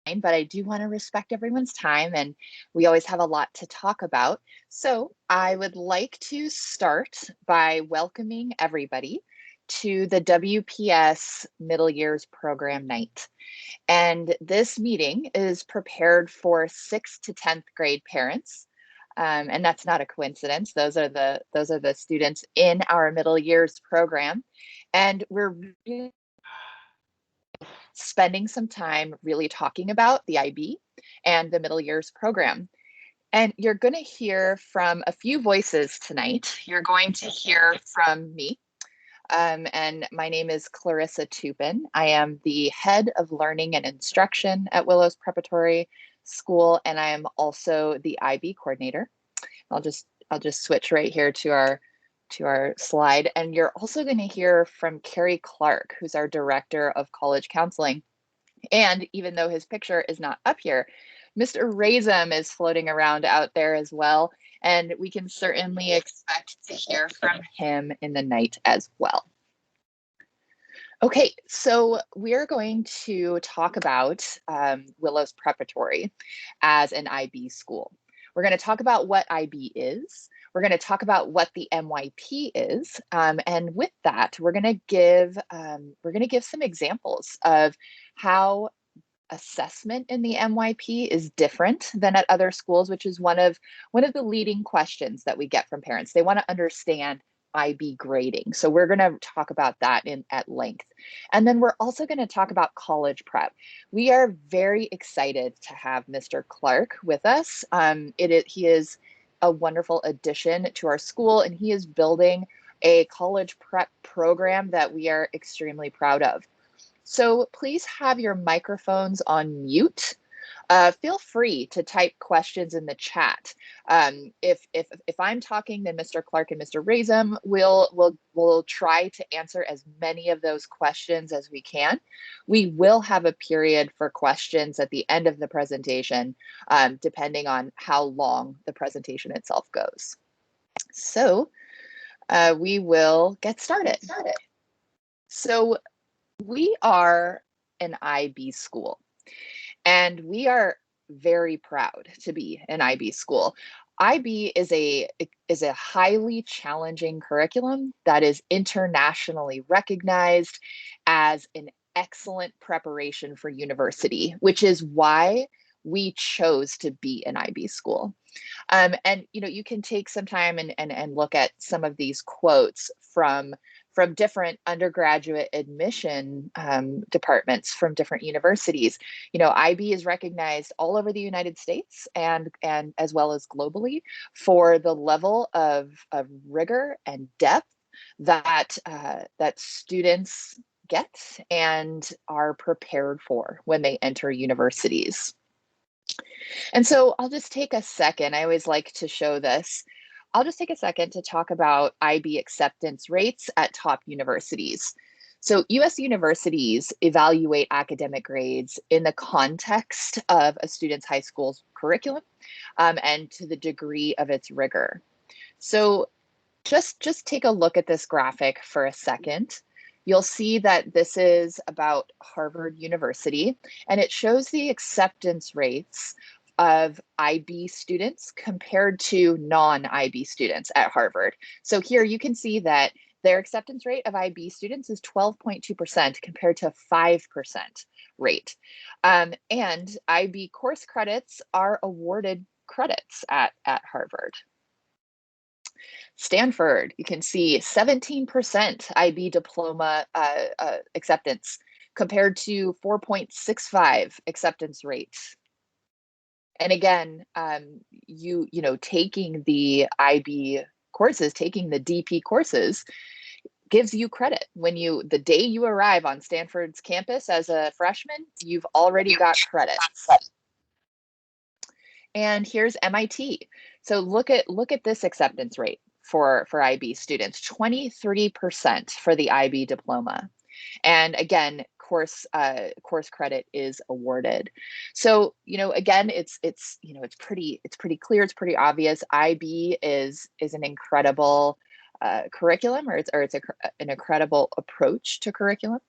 but I do want to respect everyone's time, and we always have a lot to talk about. So I would like to start by welcoming everybody to the WPS Middle Years Program Night. And this meeting is prepared for 6th to 10th grade parents. And that's not a coincidence. Those are the students in our middle years program. And we're really spending some time really talking about the IB and the middle years program. And you're going to hear from a few voices tonight. You're going to hear from me. And my name is Clarissa Tupin. I am the head of learning and instruction at Willows Preparatory School, and I am also the IB coordinator. I'll just switch right here to our slide. And you're also going to hear from Carrie Clark, who's our director of college counseling. And even though his picture is not up here, Mr. Razum is floating around out there as well. And we can certainly expect to hear from him in the night as well. Okay, so we're going to talk about Willows Preparatory as an IB school. We're going to talk about what IB is. We're going to talk about what the MYP is, and with that, we're going to give some examples of how assessment in the MYP is different than at other schools, which is one of the leading questions that we get from parents. They want to understand IB grading. So we're going to talk about that at length. And then we're also going to talk about college prep. We are very excited to have Mr. Clark with us. He is a wonderful addition to our school, and he is building a college prep program that we are extremely proud of. So please have your microphones on mute. Feel free to type questions in the chat. If I'm talking, then Mr. Clark and Mr. Razum will try to answer as many of those questions as we can. We will have a period for questions at the end of the presentation, depending on how long the presentation itself goes. So we will get started. So we are an IB school, and we are very proud to be an IB school. IB is a highly challenging curriculum that is internationally recognized as an excellent preparation for university, which is why we chose to be an IB school. And you can take some time and look at some of these quotes from different undergraduate admission departments from different universities. IB is recognized all over the United States and as well as globally for the level of rigor and depth that students get and are prepared for when they enter universities. And so I'll just take a second. I always like to show this. I'll just take a second to talk about IB acceptance rates at top universities. So US universities evaluate academic grades in the context of a student's high school's curriculum and to the degree of its rigor. So just take a look at this graphic for a second. You'll see that this is about Harvard University, and it shows the acceptance rates of IB students compared to non-IB students at Harvard. So here you can see that their acceptance rate of IB students is 12.2% compared to 5% rate. And IB course credits are awarded credits at Harvard. Stanford, you can see 17% IB diploma acceptance compared to 4.65 acceptance rates. And again, taking the IB courses, taking the DP courses gives you credit. The day you arrive on Stanford's campus as a freshman, you've already got credits. And here's MIT. So look at this acceptance rate for IB students, 23% for the IB diploma. And again, course credit is awarded. So, again, it's pretty clear, it's pretty obvious. IB is an incredible curriculum, or it's an incredible approach to curriculum.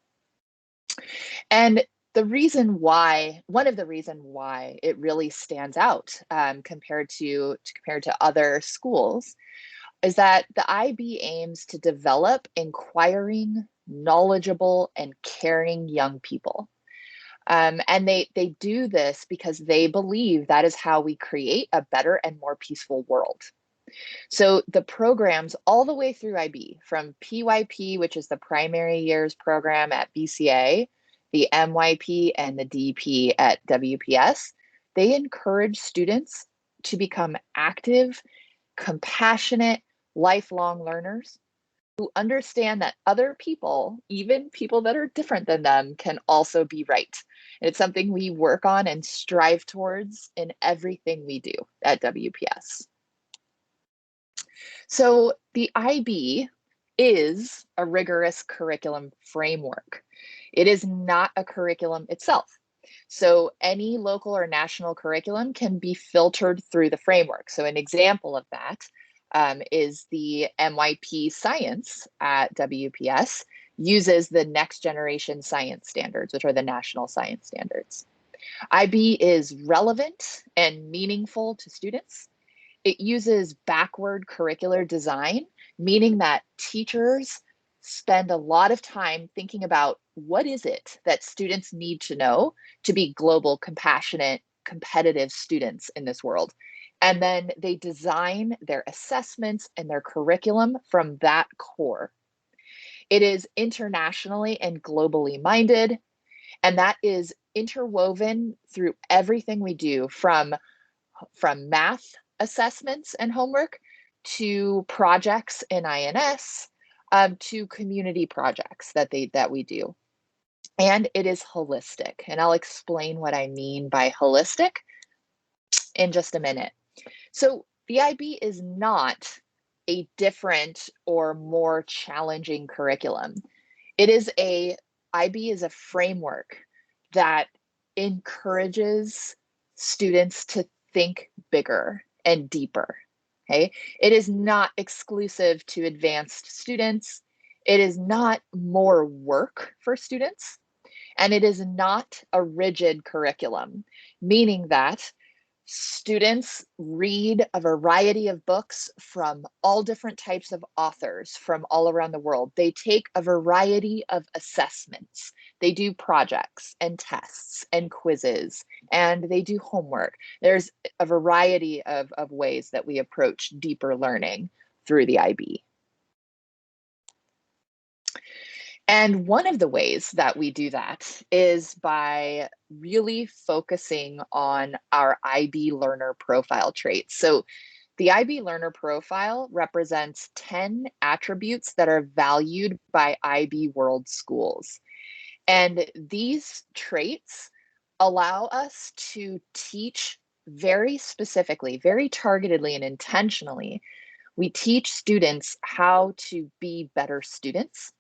And one of the reasons why it really stands out compared to other schools is that the IB aims to develop inquiring, knowledgeable, and caring young people. And they do this because they believe that is how we create a better and more peaceful world. So the programs all the way through IB, from PYP, which is the primary years program at BCA, the MYP and the DP at WPS, they encourage students to become active, compassionate, lifelong learners who understand that other people, even people that are different than them, can also be right. And it's something we work on and strive towards in everything we do at WPS. So the IB is a rigorous curriculum framework. It is not a curriculum itself. So any local or national curriculum can be filtered through the framework. So an example of that is the MYP Science at WPS uses the next generation science standards, which are the national science standards. IB is relevant and meaningful to students. It uses backward curricular design, meaning that teachers spend a lot of time thinking about what is it that students need to know to be global, compassionate, competitive students in this world. And then they design their assessments and their curriculum from that core. It is internationally and globally minded, and that is interwoven through everything we do, from math assessments and homework to projects in INS, to community projects that we do. And it is holistic. And I'll explain what I mean by holistic in just a minute. So the IB is not a different or more challenging curriculum. IB is a framework that encourages students to think bigger and deeper. Okay? It is not exclusive to advanced students. It is not more work for students. And it is not a rigid curriculum, meaning that students read a variety of books from all different types of authors from all around the world. They take a variety of assessments. They do projects and tests and quizzes, and they do homework. There's a variety of ways that we approach deeper learning through the IB. And one of the ways that we do that is by really focusing on our IB learner profile traits. So the IB learner profile represents 10 attributes that are valued by IB World schools. And these traits allow us to teach very specifically, very targetedly and intentionally. We teach students how to be better students.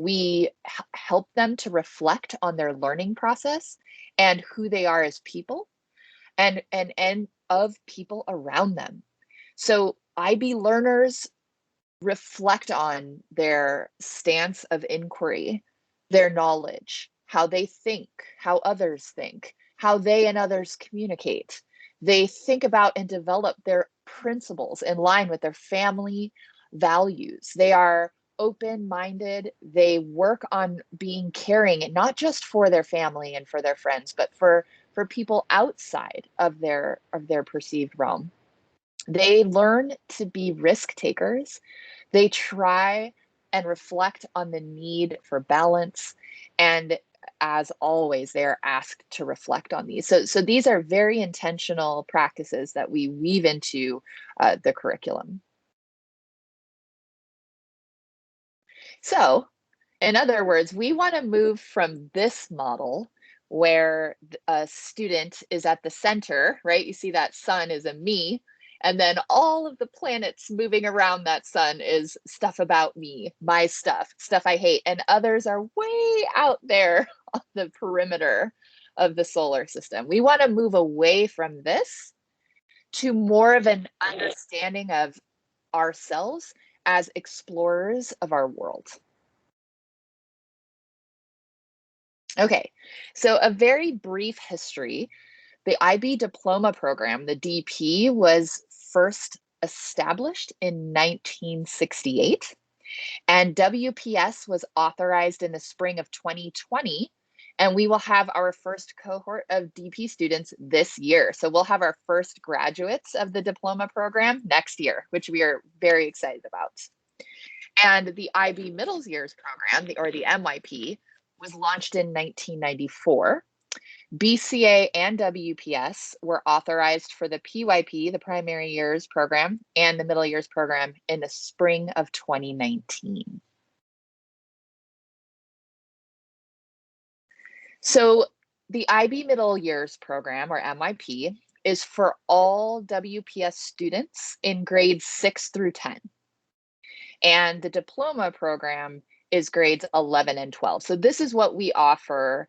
We help them to reflect on their learning process and who they are as people and of people around them. So IB learners reflect on their stance of inquiry, their knowledge, how they think, how others think, how they and others communicate. They think about and develop their principles in line with their family values. They are open-minded. They work on being caring, and not just for their family and for their friends, but for people outside of their perceived realm. They learn to be risk takers. They try and reflect on the need for balance. And as always, they are asked to reflect on these. So these are very intentional practices that we weave into the curriculum. So, in other words, we want to move from this model where a student is at the center, right? You see that sun is a me, and then all of the planets moving around that sun is stuff about me, my stuff I hate, and others are way out there on the perimeter of the solar system. We want to move away from this to more of an understanding of ourselves as explorers of our world. Okay, so a very brief history. The IB diploma program, the DP, was first established in 1968, and WPS was authorized in the spring of 2020. And we will have our first cohort of DP students this year. So we'll have our first graduates of the diploma program next year, which we are very excited about. And the IB Middle Years program, or the MYP, was launched in 1994. BCA and WPS were authorized for the PYP, the Primary Years program, and the Middle Years program in the spring of 2019. So the IB Middle Years program, or MYP, is for all WPS students in grades 6 through 10. And the diploma program is grades 11 and 12. So this is what we offer.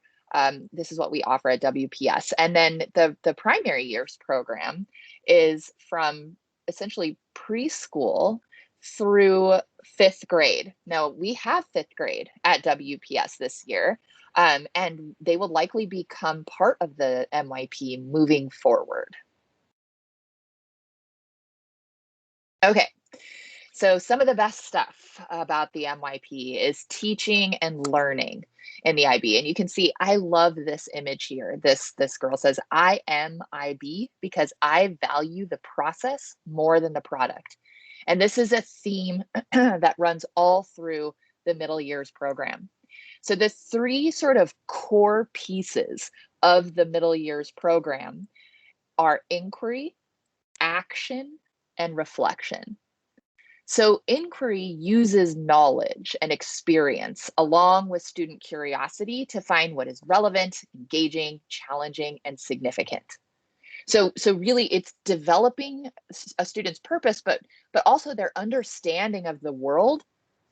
This is what we offer at WPS. And then the primary years program is from essentially preschool through 5th grade. Now we have 5th grade at WPS this year, and they will likely become part of the MYP moving forward. Okay, so some of the best stuff about the MYP is teaching and learning in the IB. And you can see, I love this image here. This girl says, I am IB because I value the process more than the product. And this is a theme that runs all through the middle years program. So the three sort of core pieces of the middle years program are inquiry, action, and reflection. So inquiry uses knowledge and experience along with student curiosity to find what is relevant, engaging, challenging, and significant. So really it's developing a student's purpose, but also their understanding of the world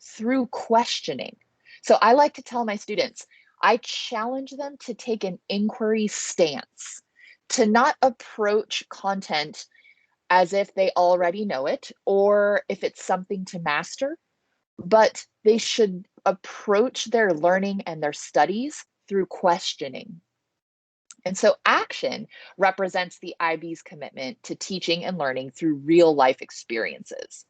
through questioning. So I like to tell my students, I challenge them to take an inquiry stance, to not approach content as if they already know it or if it's something to master, but they should approach their learning and their studies through questioning. And so action represents the IB's commitment to teaching and learning through real life experiences.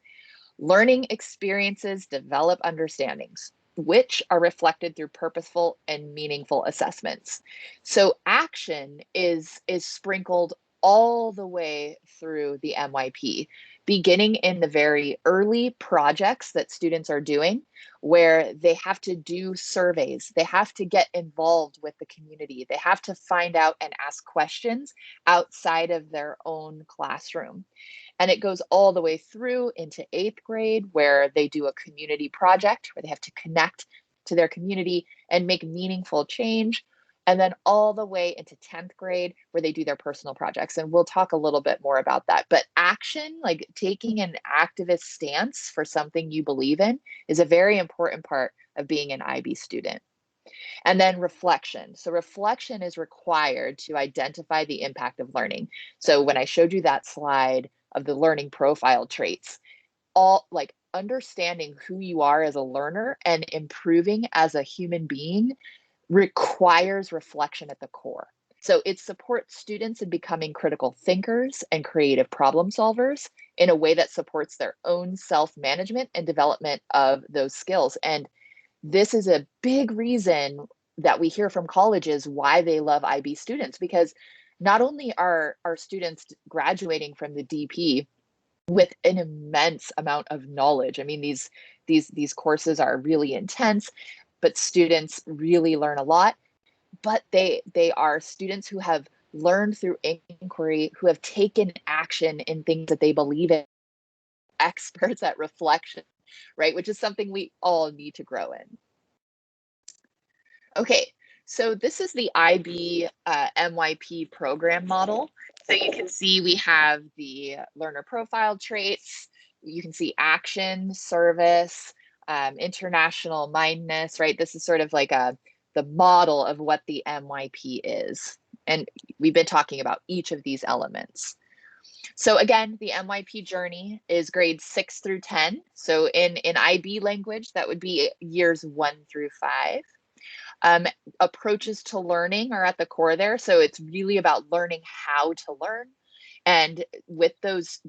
Learning experiences develop understandings, which are reflected through purposeful and meaningful assessments. So action is sprinkled all the way through the MYP, beginning in the very early projects that students are doing, where they have to do surveys, they have to get involved with the community, they have to find out and ask questions outside of their own classroom. And it goes all the way through into 8th grade, where they do a community project where they have to connect to their community and make meaningful change. And then all the way into 10th grade, where they do their personal projects. And we'll talk a little bit more about that. But action, like taking an activist stance for something you believe in, is a very important part of being an IB student. And then reflection. So reflection is required to identify the impact of learning. So when I showed you that slide of the learning profile traits, all like understanding who you are as a learner and improving as a human being requires reflection at the core. So it supports students in becoming critical thinkers and creative problem solvers in a way that supports their own self-management and development of those skills. And this is a big reason that we hear from colleges why they love IB students, because not only are students graduating from the DP with an immense amount of knowledge. I mean, these courses are really intense, but students really learn a lot. But they are students who have learned through inquiry, who have taken action in things that they believe in, experts at reflection, right? Which is something we all need to grow in. Okay, so this is the IB MYP program model. So you can see we have the learner profile traits. You can see action, service, international mindedness, right? This is sort of like the model of what the MYP is. And we've been talking about each of these elements. So again, the MYP journey is grades 6 through 10. So in IB language, that would be years 1 through 5. Approaches to learning are at the core there. So it's really about learning how to learn. And with those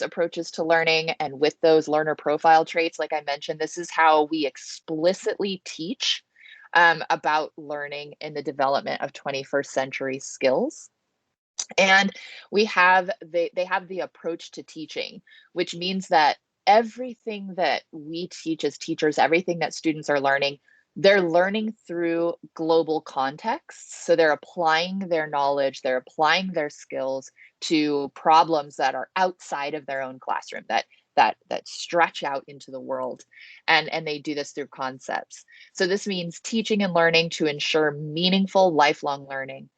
approaches to learning and with those learner profile traits, like I mentioned, this is how we explicitly teach about learning in the development of 21st century skills. And they have the approach to teaching, which means that everything that we teach as teachers, everything that students are learning, they're learning through global contexts. So they're applying their knowledge, they're applying their skills to problems that are outside of their own classroom, that stretch out into the world. And they do this through concepts. So this means teaching and learning to ensure meaningful lifelong learning,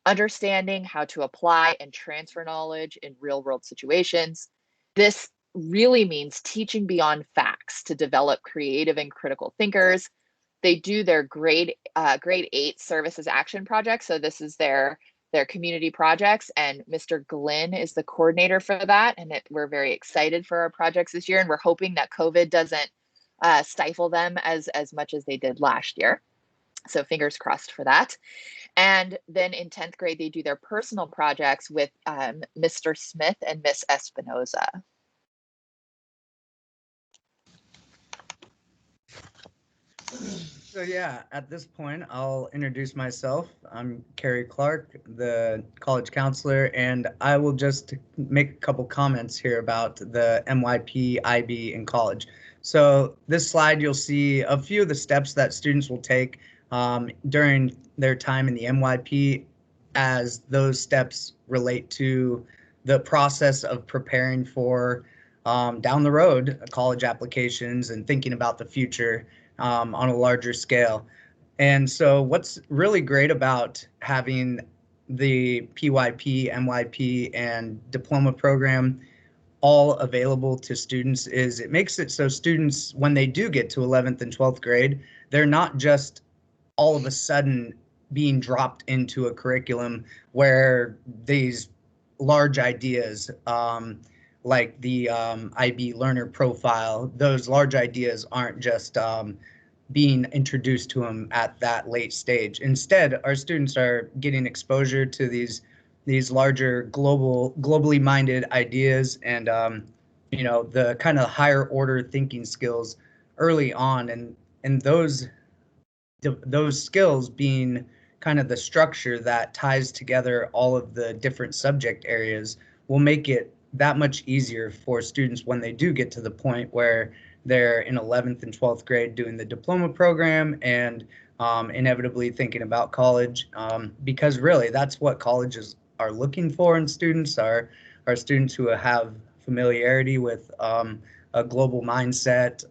understanding how to apply and transfer knowledge in real world situations. This really means teaching beyond facts to develop creative and critical thinkers. They do their grade 8 services action project. So this is their community projects, and Mr. Glynn is the coordinator for that. And we're very excited for our projects this year, and we're hoping that COVID doesn't stifle them as much as they did last year. So fingers crossed for that. And then in 10th grade, they do their personal projects with Mr. Smith and Miss Espinoza. So yeah, at this point, I'll introduce myself. I'm Kerry Clark, the college counselor, and I will just make a couple comments here about the MYP IB in college. So this slide, you'll see a few of the steps that students will take during their time in the MYP, as those steps relate to the process of preparing for down the road college applications and thinking about the future on a larger scale. And so what's really great about having the PYP, MYP, and diploma program all available to students is it makes it so students, when they do get to 11th and 12th grade, they're not just all of a sudden being dropped into a curriculum where these large ideas, like the IB learner profile, those large ideas aren't just being introduced to them at that late stage. Instead, our students are getting exposure to these larger globally minded ideas and the kind of higher order thinking skills early on, and those skills being kind of the structure that ties together all of the different subject areas will make it that much easier for students when they do get to the point where they're in 11th and 12th grade doing the diploma program and inevitably thinking about college, because really that's what colleges are looking for in students, are students who have familiarity with a global mindset,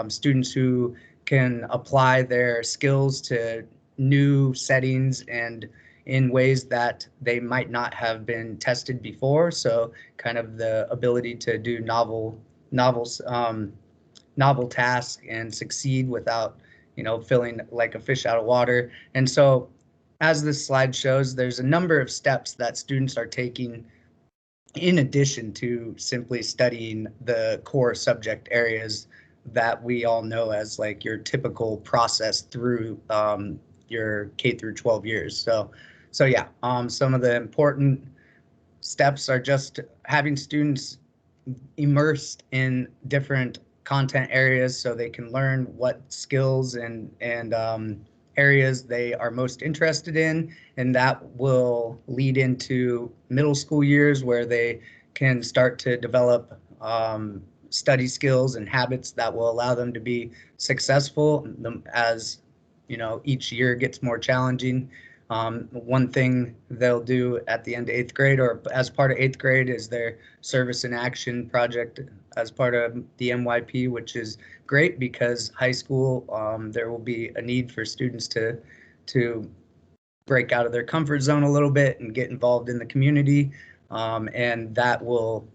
students who can apply their skills to new settings and in ways that they might not have been tested before. So kind of the ability to do novel tasks and succeed without, feeling like a fish out of water. And so as this slide shows, there's a number of steps that students are taking in addition to simply studying the core subject areas that we all know as like your typical process through your K through 12 years. So yeah, some of the important steps are just having students immersed in different content areas so they can learn what skills and areas they are most interested in, and that will lead into middle school years where they can start to develop study skills and habits that will allow them to be successful as each year gets more challenging. One thing they'll do at the end of 8th grade or as part of 8th grade is their service in action project as part of the MYP, which is great because high school, there will be a need for students to break out of their comfort zone a little bit and get involved in the community. And that will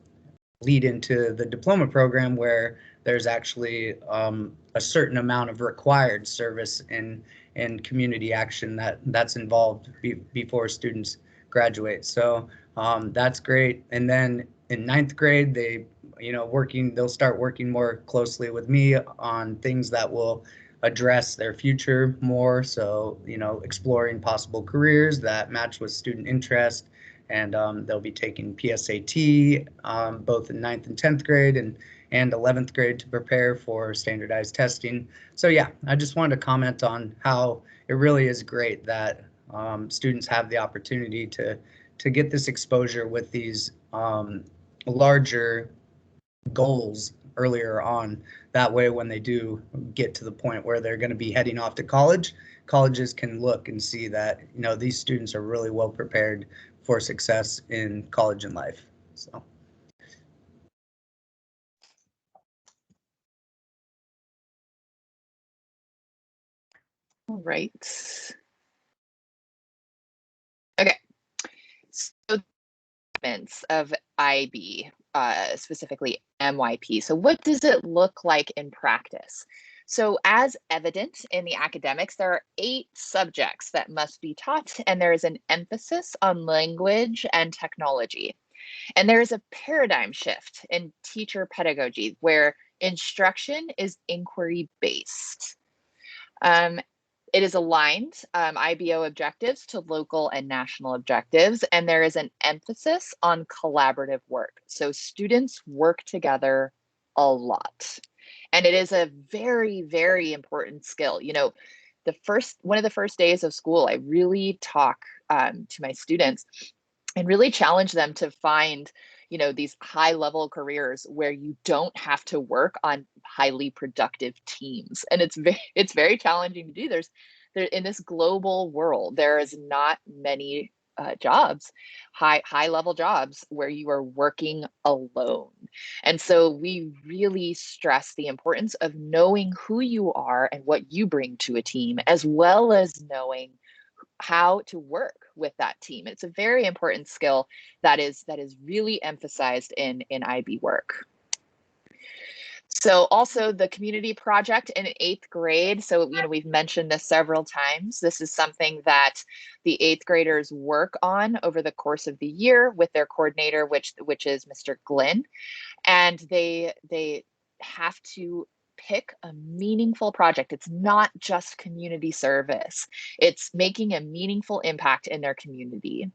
lead into the diploma program where there's actually a certain amount of required service and community action that's involved before students graduate. So that's great. And then in 9th grade, they'll start working more closely with me on things that will address their future more. So, exploring possible careers that match with student interest. And they'll be taking PSAT both in 9th and 10th grade and 11th grade to prepare for standardized testing. So yeah, I just wanted to comment on how it really is great that students have the opportunity to get this exposure with these larger goals earlier on. That way, when they do get to the point where they're going to be heading off to college, colleges can look and see that, these students are really well prepared for success in college and life. So. All right. Okay. So of IB, specifically MYP. So what does it look like in practice? So as evident in the academics, there are 8 subjects that must be taught, and there is an emphasis on language and technology. And there is a paradigm shift in teacher pedagogy where instruction is inquiry-based. It is aligned IBO objectives to local and national objectives, and there is an emphasis on collaborative work. So students work together a lot. And it is a very, very important skill. One of the first days of school, I really talk to my students and really challenge them to find these high level careers where you don't have to work on highly productive teams. And it's very challenging to do. There in this global world, there is not many jobs, high level jobs where you are working alone. And so we really stress the importance of knowing who you are and what you bring to a team, as well as knowing how to work with that team. It's a very important skill that is really emphasized in IB work. So also the community project in 8th grade. So, we've mentioned this several times. This is something that the 8th graders work on over the course of the year with their coordinator, which is Mr. Glynn. And they have to pick a meaningful project. It's not just community service. It's making a meaningful impact in their community.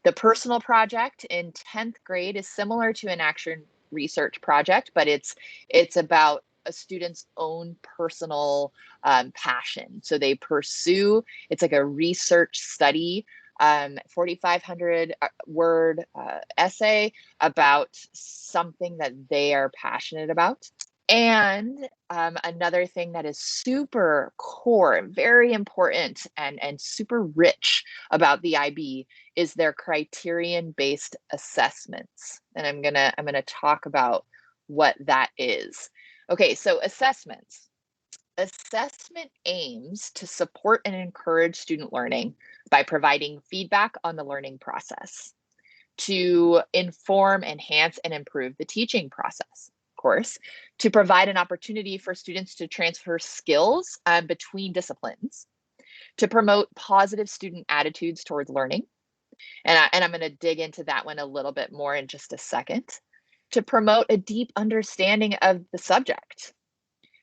The personal project in 10th grade is similar to an action research project, but it's about a student's own personal passion. So they pursue, it's like a research study, 4,500 word essay about something that they are passionate about. And another thing that is super core, very important, and super rich about the IB is their criterion-based assessments. And I'm gonna talk about what that is. Okay, so assessments. Assessment aims to support and encourage student learning by providing feedback on the learning process, to inform, enhance, and improve the teaching process, of course, to provide an opportunity for students to transfer skills between disciplines, to promote positive student attitudes towards learning, and I'm going to dig into that one a little bit more in just a second, to promote a deep understanding of the subject,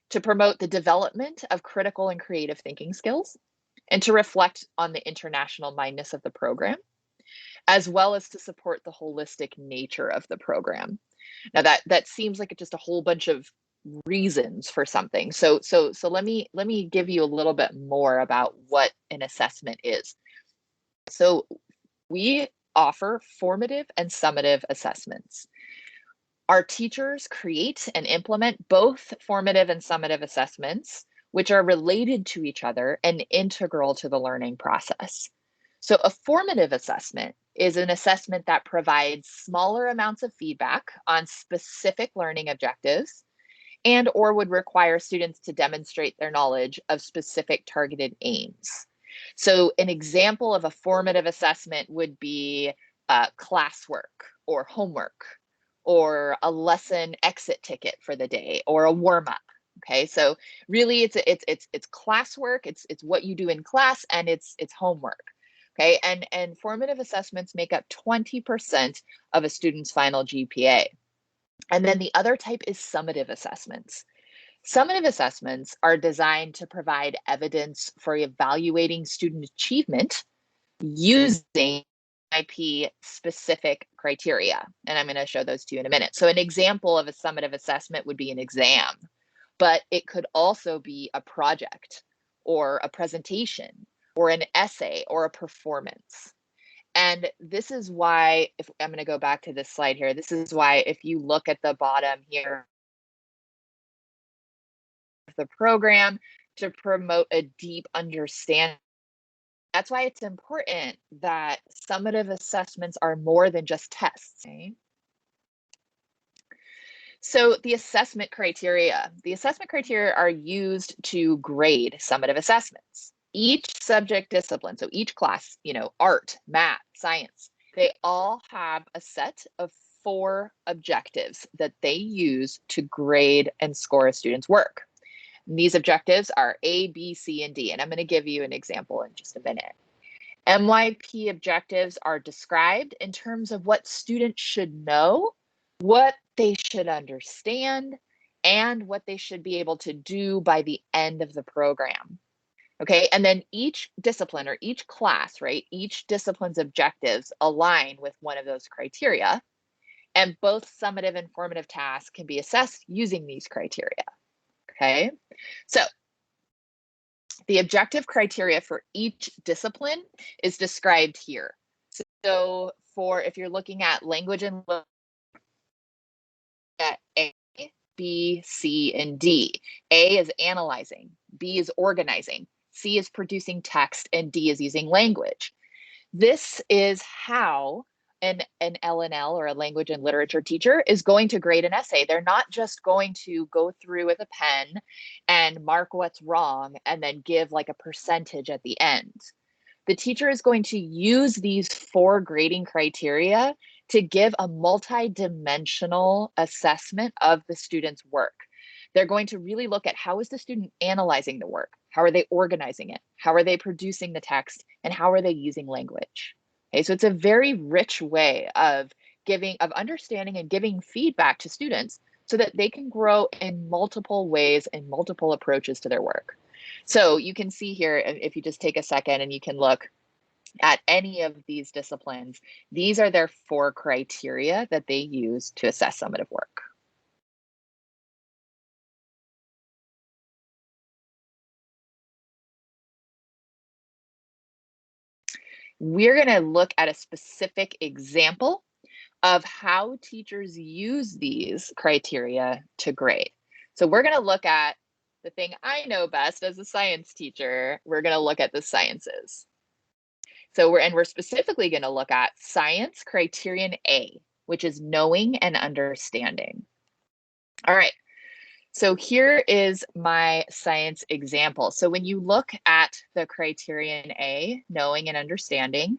to promote the development of critical and creative thinking skills, and to reflect on the international mindedness of the program, as well as to support the holistic nature of the program. Now that seems like just a whole bunch of reasons for something. So let me give you a little bit more about what an assessment is. So we offer formative and summative assessments. Our teachers create and implement both formative and summative assessments, which are related to each other and integral to the learning process. So a formative assessment is an assessment that provides smaller amounts of feedback on specific learning objectives and or would require students to demonstrate their knowledge of specific targeted aims. So an example of a formative assessment would be classwork or homework or a lesson exit ticket for the day or a warm-up. Okay, so really it's classwork, it's what you do in class, and it's homework. Okay, and formative assessments make up 20% of a student's final GPA. And then the other type is summative assessments. Summative assessments are designed to provide evidence for evaluating student achievement using MYP specific criteria. And I'm going to show those to you in a minute. So an example of a summative assessment would be an exam, but it could also be a project or a presentation or an essay or a performance. And this is why, if I'm going to go back to this slide here, this is why if you look at the bottom here, the program to promote a deep understanding. That's why it's important that summative assessments are more than just tests. Okay? So the assessment criteria are used to grade summative assessments. Each subject discipline, so each class, art, math, science, they all have a set of 4 objectives that they use to grade and score a student's work. And these objectives are A, B, C, and D, and I'm going to give you an example in just a minute. MYP objectives are described in terms of what students should know, what they should understand, and what they should be able to do by the end of the program. Okay, and then each discipline or each class, right, each discipline's objectives align with one of those criteria, and both summative and formative tasks can be assessed using these criteria. Okay, so the objective criteria for each discipline is described here. So if you're looking at language and at A, B, C, and D. A is analyzing, B is organizing, C is producing text, and D is using language. This is how an L&L or a language and literature teacher is going to grade an essay. They're not just going to go through with a pen and mark what's wrong and then give like a percentage at the end. The teacher is going to use these 4 grading criteria to give a multi-dimensional assessment of the student's work. They're going to really look at how is the student analyzing the work? How are they organizing it? How are they producing the text? And how are they using language? Okay, so it's a very rich way of understanding and giving feedback to students so that they can grow in multiple ways and multiple approaches to their work. So you can see here, if you just take a second and you can look at any of these disciplines, these are their 4 criteria that they use to assess summative work. We're going to look at a specific example of how teachers use these criteria to grade. So we're going to look at the thing I know best as a science teacher. We're going to look at the sciences. So we're specifically going to look at science criterion A, which is knowing and understanding. All right. So here is my science example. So when you look at the criterion A, knowing and understanding,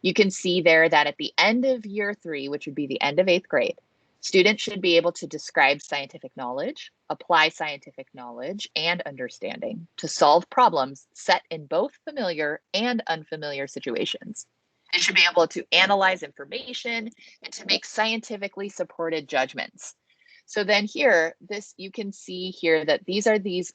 you can see there that at the end of year 3, which would be the end of 8th grade, students should be able to describe scientific knowledge, apply scientific knowledge and understanding to solve problems set in both familiar and unfamiliar situations. They should be able to analyze information and to make scientifically supported judgments. So then here, you can see here that these are the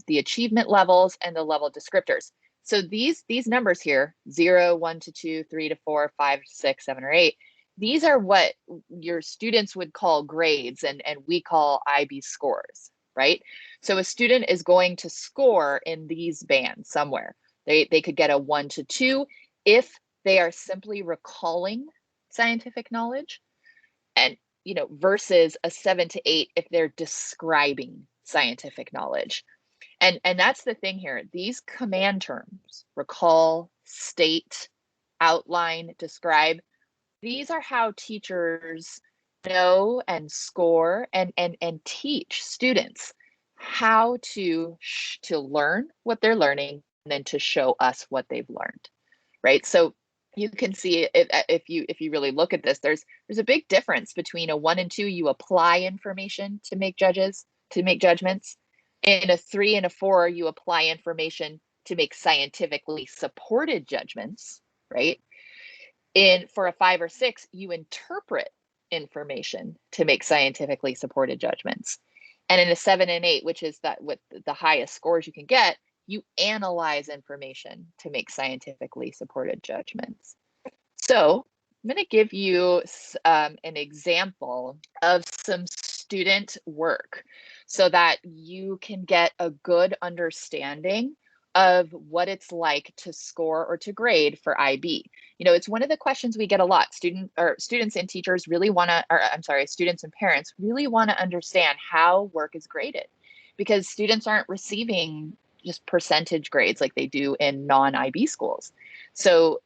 achievement levels and the level descriptors. So these numbers here, 0, 1 to 2, 3 to 4, 5, 6, 7, or 8, these are what your students would call grades and we call IB scores, right? So a student is going to score in these bands somewhere. They could get a 1 to 2 if they are simply recalling scientific knowledge, and versus a 7 to 8 if they're describing scientific knowledge. And that's the thing here. These command terms, recall, state, outline, describe, these are how teachers know and score and teach students how to learn what they're learning and then to show us what they've learned, right? So you can see if you really look at this, there's a big difference between a 1 and 2. You apply information to make judgments. In a 3 and a 4, you apply information to make scientifically supported judgments, right? For a 5 or 6, you interpret information to make scientifically supported judgments. And in a 7 and 8, which is that with the highest scores you can get, you analyze information to make scientifically supported judgments. So I'm going to give you an example of some student work so that you can get a good understanding of what it's like to score or to grade for IB. You know, it's one of the questions we get a lot. Students and teachers really want to, or I'm sorry, students and parents really want to understand how work is graded, because students aren't receiving just percentage grades like they do in non-IB schools. So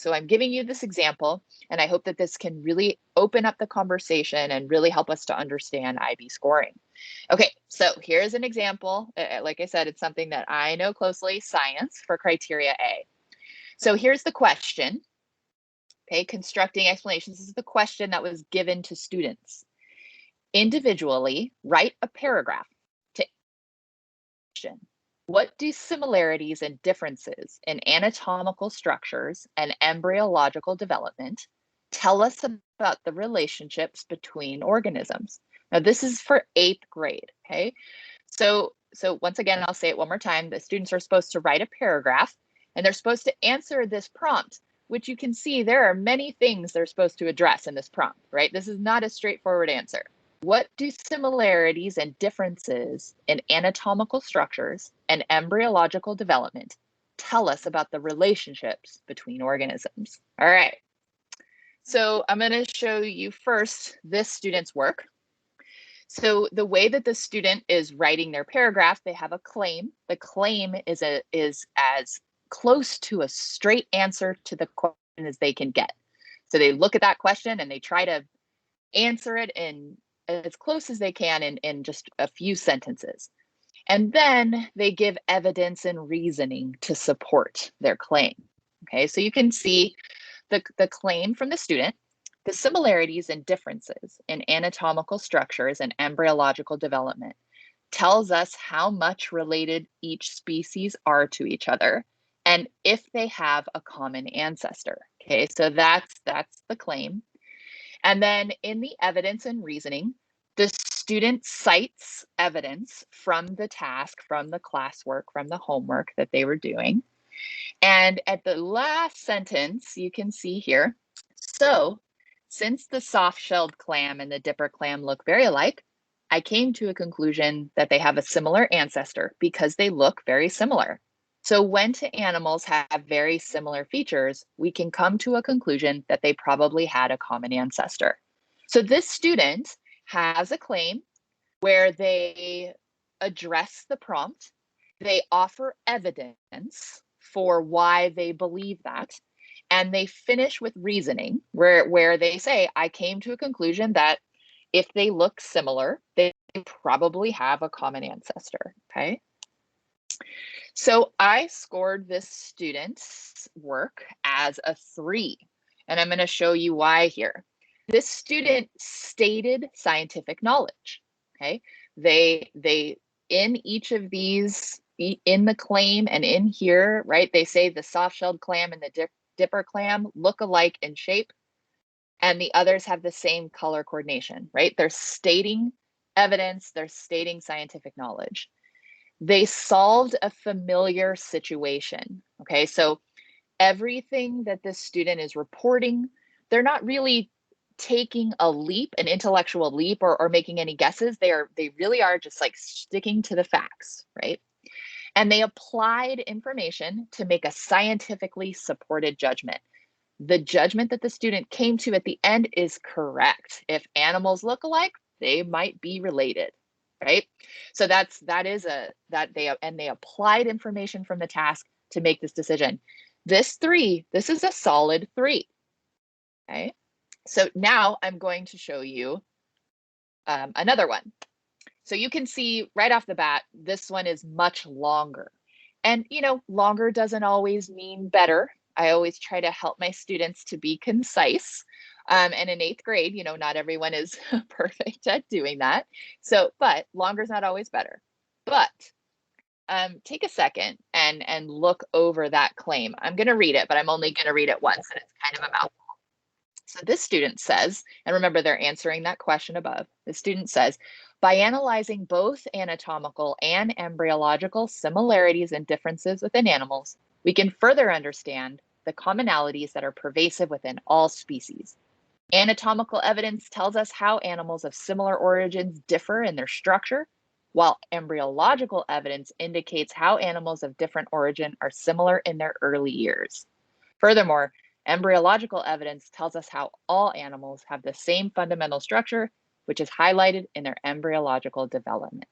I'm giving you this example, and I hope that this can really open up the conversation and really help us to understand IB scoring. Okay, so here's an example. Like I said, it's something that I know closely, science for criteria A. So here's the question. Okay, constructing explanations. This is the question that was given to students. Individually, write a paragraph to question. What do similarities and differences in anatomical structures and embryological development tell us about the relationships between organisms? Now, this is for 8th grade, okay? So once again, I'll say it one more time. The students are supposed to write a paragraph, and they're supposed to answer this prompt, which you can see there are many things they're supposed to address in this prompt, right? This is not a straightforward answer. What do similarities and differences in anatomical structures and embryological development tell us about the relationships between organisms? All right. So I'm going to show you first this student's work. So the way that the student is writing their paragraph, they have a claim. The claim is as close to a straight answer to the question as they can get. So they look at that question and they try to answer it in as close as they can in just a few sentences. And then they give evidence and reasoning to support their claim. Okay, so you can see the claim from the student. The similarities and differences in anatomical structures and embryological development tells us how much related each species are to each other and if they have a common ancestor. Okay, so that's the claim. And then in the evidence and reasoning, the student cites evidence from the task, from the classwork, from the homework that they were doing. And at the last sentence, you can see here, so since the soft-shelled clam and the dipper clam look very alike, I came to a conclusion that they have a similar ancestor because they look very similar. So when two animals have very similar features, we can come to a conclusion that they probably had a common ancestor. So this student has a claim where they address the prompt, they offer evidence for why they believe that, and they finish with reasoning where they say, I came to a conclusion that if they look similar, they probably have a common ancestor, okay? So I scored this student's work as a 3, and I'm going to show you why here. This student stated scientific knowledge, okay? They in each of these, in the claim and in here, right, they say the soft-shelled clam and the dipper clam look alike in shape, and the others have the same color coordination, right? They're stating evidence, they're stating scientific knowledge. They solved a familiar situation, okay? So everything that this student is reporting, they're not really taking a leap, an intellectual leap, or making any guesses. They really are just like sticking to the facts, right? And they applied information to make a scientifically supported judgment. The judgment that the student came to at the end is correct. If animals look alike, they might be related, right? So they applied information from the task to make this decision. This is a solid 3, okay? So now I'm going to show you another one. So you can see right off the bat, this one is much longer. And, you know, longer doesn't always mean better. I always try to help my students to be concise. And in 8th grade, you know, not everyone is perfect at doing that. So, but longer is not always better. But take a second and look over that claim. I'm going to read it, but I'm only going to read it once, and it's kind of a mouthful. So this student says, and remember they're answering that question above, the student says, By analyzing both anatomical and embryological similarities and differences within animals, we can further understand the commonalities that are pervasive within all species. Anatomical evidence tells us how animals of similar origins differ in their structure, while embryological evidence indicates how animals of different origin are similar in their early years. Furthermore, embryological evidence tells us how all animals have the same fundamental structure, which is highlighted in their embryological development.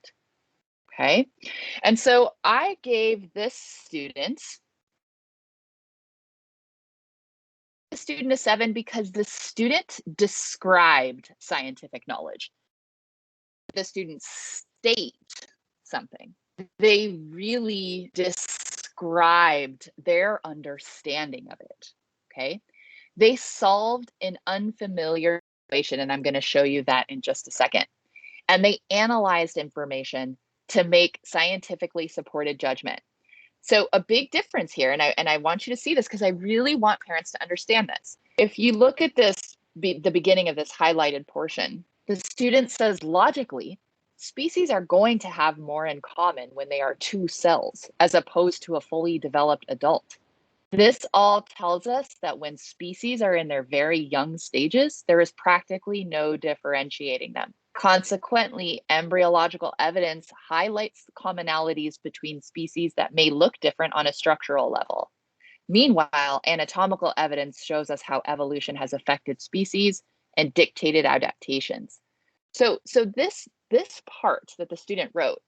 Okay, and so I gave this student a 7 because the student described scientific knowledge. The student state something. They really described their understanding of it. Okay, they solved an unfamiliar situation, and I'm going to show you that in just a second. And they analyzed information to make scientifically supported judgment. So a big difference here, and I want you to see this because I really want parents to understand this. If you look at this, the beginning of this highlighted portion, the student says logically, species are going to have more in common when they are two cells as opposed to a fully developed adult. This all tells us that when species are in their very young stages, there is practically no differentiating them. Consequently, embryological evidence highlights the commonalities between species that may look different on a structural level. Meanwhile, anatomical evidence shows us how evolution has affected species and dictated adaptations. So this part that the student wrote,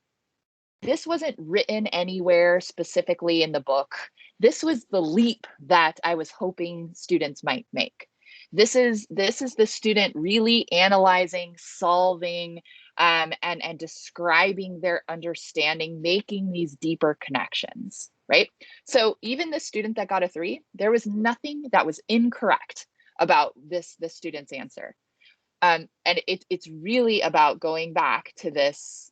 this wasn't written anywhere specifically in the book. This was the leap that I was hoping students might make. This is the student really analyzing, solving, and describing their understanding, making these deeper connections, right? So even the student that got a 3, there was nothing that was incorrect about this student's answer. And it's really about going back to this.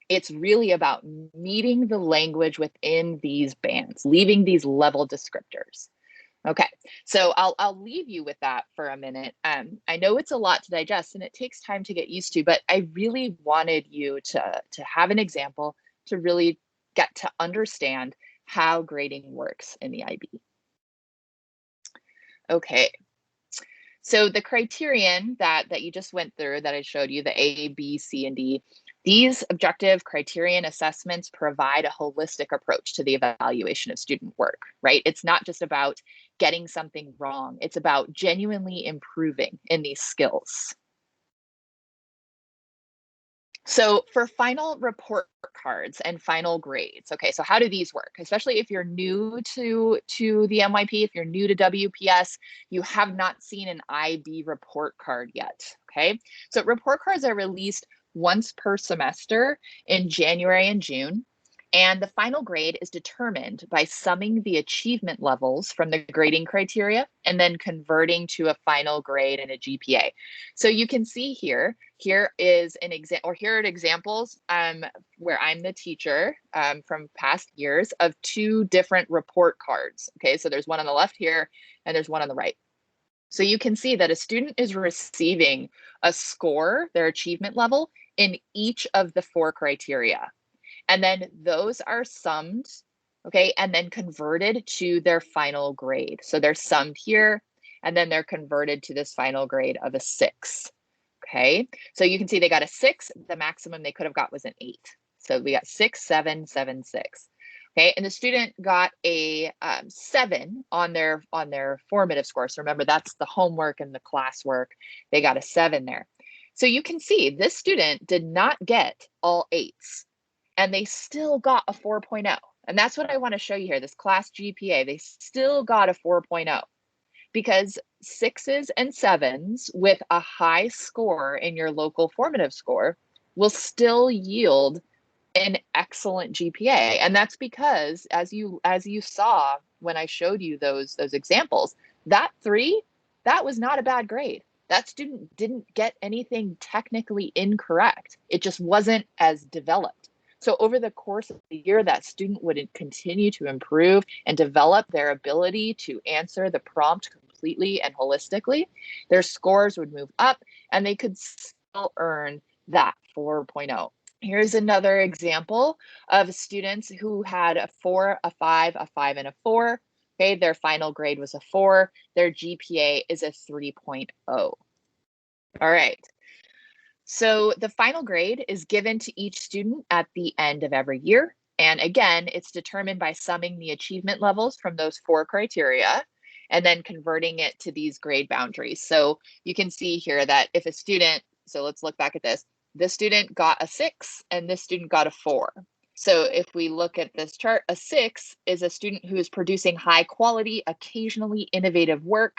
It's really about meeting the language within these bands, leaving these level descriptors. Okay, so I'll leave you with that for a minute. I know it's a lot to digest and it takes time to get used to, but I really wanted you to have an example to really get to understand how grading works in the IB. Okay, so the criterion that you just went through that I showed you, the A, B, C, and D, these objective criterion assessments provide a holistic approach to the evaluation of student work, right? It's not just about getting something wrong. It's about genuinely improving in these skills. So for final report cards and final grades, okay, so how do these work? Especially if you're new to the MYP, if you're new to WPS, you have not seen an IB report card yet, okay? So report cards are released once per semester in January and June. And the final grade is determined by summing the achievement levels from the grading criteria and then converting to a final grade and a GPA. So you can see here is an example, or here are examples where I'm the teacher from past years of 2 different report cards. Okay, so there's one on the left here and there's one on the right. So you can see that a student is receiving a score, their achievement level, in each of the 4 criteria. And then those are summed, okay, and then converted to their final grade. So they're summed here, and then they're converted to this final grade of a 6, okay? So you can see they got a 6, the maximum they could have got was an 8. So we got 6, 7, 7, 6. Okay, and the student got a 7 on their formative score. So remember, that's the homework and the classwork. They got a 7 there. So you can see this student did not get all 8s. And they still got a 4.0. And that's what I want to show you here, this class GPA. They still got a 4.0 because 6s and 7s with a high score in your local formative score will still yield an excellent GPA. And that's because as you saw when I showed you those examples, that 3, that was not a bad grade. That student didn't get anything technically incorrect. It just wasn't as developed. So over the course of the year, that student would continue to improve and develop their ability to answer the prompt completely and holistically. Their scores would move up and they could still earn that 4.0. Here's another example of students who had a 4, a 5, a 5, and a 4. Okay, their final grade was a 4. Their GPA is a 3.0. All right. So the final grade is given to each student at the end of every year. And again, it's determined by summing the achievement levels from those 4 criteria and then converting it to these grade boundaries. So you can see here that if a student, so let's look back at this student got a 6 and this student got a 4. So if we look at this chart, a 6 is a student who is producing high quality, occasionally innovative work,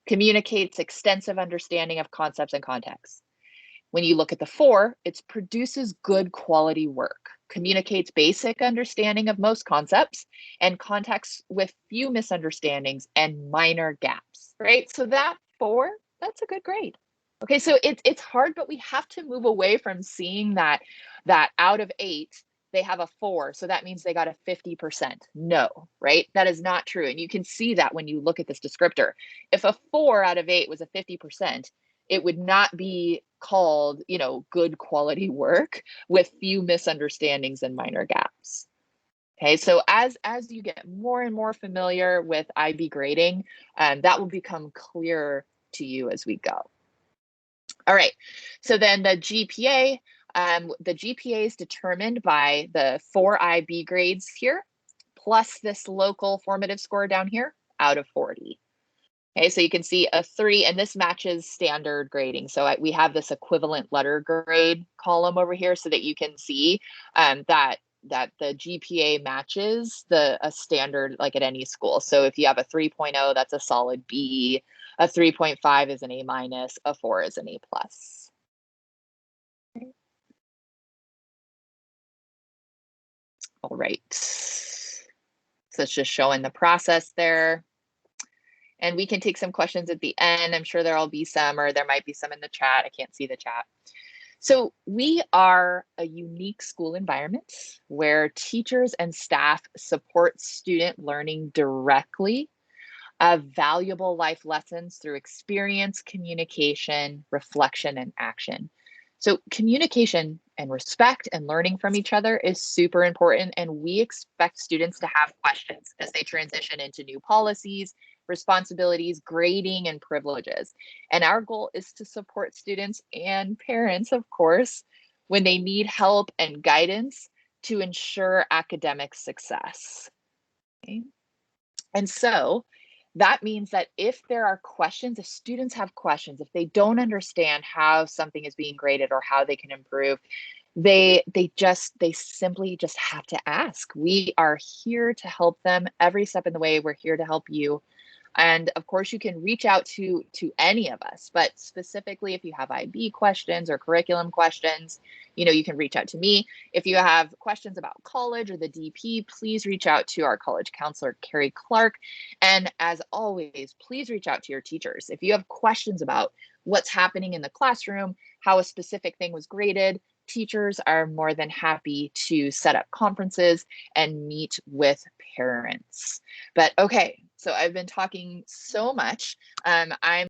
communicates extensive understanding of concepts and contexts. When you look at the 4, it produces good quality work, communicates basic understanding of most concepts, and contacts with few misunderstandings and minor gaps, right? So that 4, that's a good grade. Okay, so it's hard, but we have to move away from seeing that out of 8, they have a 4, so that means they got a 50%. No, right? That is not true. And you can see that when you look at this descriptor. If a 4 out of 8 was a 50%, it would not be called, good quality work with few misunderstandings and minor gaps. Okay, so as you get more and more familiar with IB grading, that will become clearer to you as we go. All right, so then the GPA is determined by the 4 IB grades here, plus this local formative score down here out of 40. Okay, so you can see a 3, and this matches standard grading. So we have this equivalent letter grade column over here so that you can see that the GPA matches a standard like at any school. So if you have a 3.0, that's a solid B, a 3.5 is an A minus, a 4 is an A plus. Okay. All right, so it's just showing the process there. And we can take some questions at the end. I'm sure there'll be some, or there might be some in the chat. I can't see the chat. So we are a unique school environment where teachers and staff support student learning directly of valuable life lessons through experience, communication, reflection, and action. So communication and respect and learning from each other is super important, and we expect students to have questions as they transition into new policies, responsibilities, grading, and privileges. And our goal is to support students and parents, of course, when they need help and guidance to ensure academic success. Okay? And so that means that if there are questions, if students have questions, if they don't understand how something is being graded or how they can improve, they simply just have to ask. We are here to help them every step in the way. We're here to help you. And of course, you can reach out to any of us, but specifically if you have IB questions or curriculum questions, you can reach out to me. If you have questions about college or the DP, please reach out to our college counselor, Carrie Clark. And as always, please reach out to your teachers. If you have questions about what's happening in the classroom, how a specific thing was graded, teachers are more than happy to set up conferences and meet with parents. But okay, so I've been talking so much. I'm